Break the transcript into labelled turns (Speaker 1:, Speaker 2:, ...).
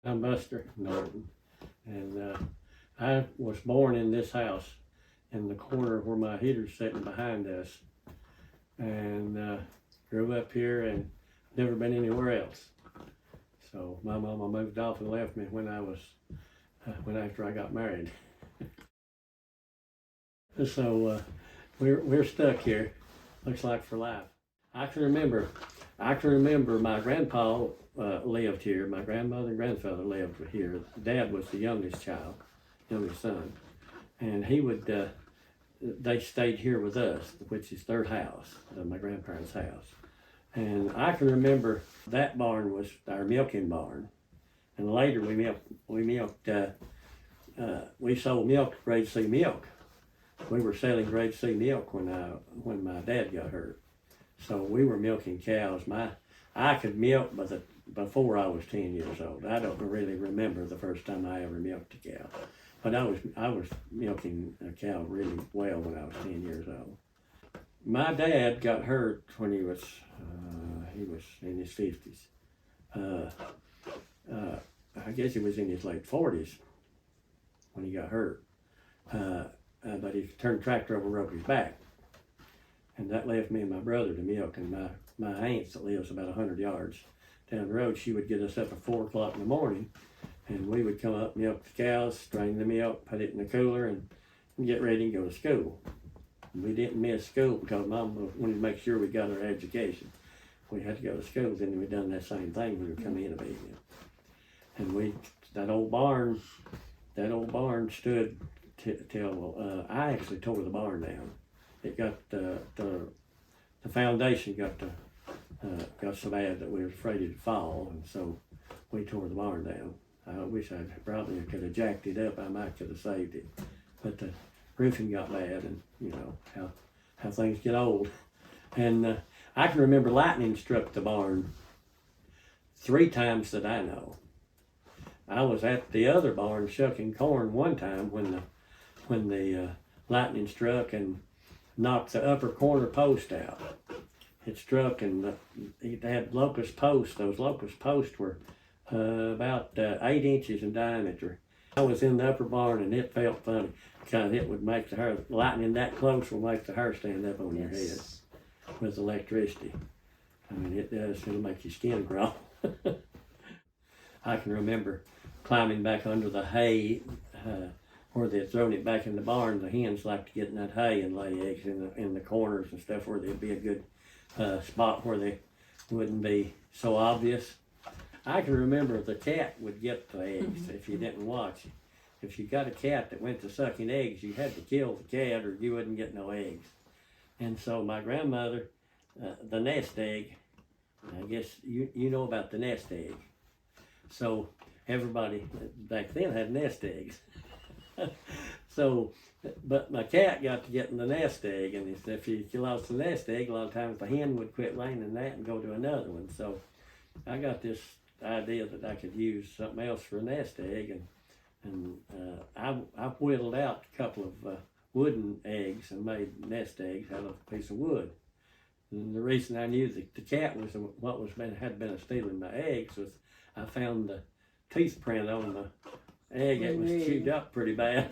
Speaker 1: I'm Buster Norton, and I was born in this house in the corner where my heater's sitting behind us, and grew up here and never been anywhere else. So my mama moved off and left me when after I got married. So we're stuck here. Looks like for life. I can remember my grandpa lived here. My grandmother and grandfather lived here. Dad was the youngest son, and they stayed here with us, which is their house, my grandparents' house. And I can remember that barn was our milking barn, and later we sold milk, grade C milk. We were selling grade C milk when my dad got hurt. So we were milking cows. I could milk before I was 10 years old. I don't really remember the first time I ever milked a cow, but I was milking a cow really well when I was 10 years old. My dad got hurt when he was in his 50s. I guess he was in his late 40s when he got hurt. But he turned the tractor over and broke his back. And that left me and my brother to milk, and my aunt that lives about 100 yards down the road, she would get us up at 4 o'clock in the morning, and we would come up, milk the cows, strain the milk, put it in the cooler, and get ready and go to school. And we didn't miss school because Mom wanted to make sure we got our education. We had to go to school, then we done that same thing when we come in a evening. And that old barn stood till I actually tore the barn down. It got the foundation got so bad that we were afraid it'd fall, and so we tore the barn down. I wish I probably could have jacked it up. I might could have saved it, but the roofing got bad, and you know how things get old. And I can remember lightning struck the barn 3 times that I know. I was at the other barn shucking corn one time when the lightning struck and knocked the upper corner post out. It struck, and it had locust posts. Those locust posts were about 8 inches in diameter. I was in the upper barn, and it felt funny because it would make the hair, lightning that close will make the hair stand up on your head with electricity. I mean, it does, it'll make your skin crawl. I can remember climbing back under the hay where they'd thrown it back in the barn. The hens like to get in that hay and lay eggs in the corners and stuff where there'd be a good spot where they wouldn't be so obvious. I can remember the cat would get the eggs if you didn't watch. If you got a cat that went to sucking eggs, you had to kill the cat or you wouldn't get no eggs. And so my grandmother, the nest egg, I guess you know about the nest egg. So everybody back then had nest eggs. So, but my cat got to getting the nest egg, and if you lost the nest egg, a lot of times the hen would quit laying in that and go to another one. So I got this idea that I could use something else for a nest egg, and I whittled out a couple of wooden eggs and made nest eggs out of a piece of wood. And the reason I knew that the cat was had been stealing my eggs was I found the teeth print on the egg. It was chewed up pretty bad.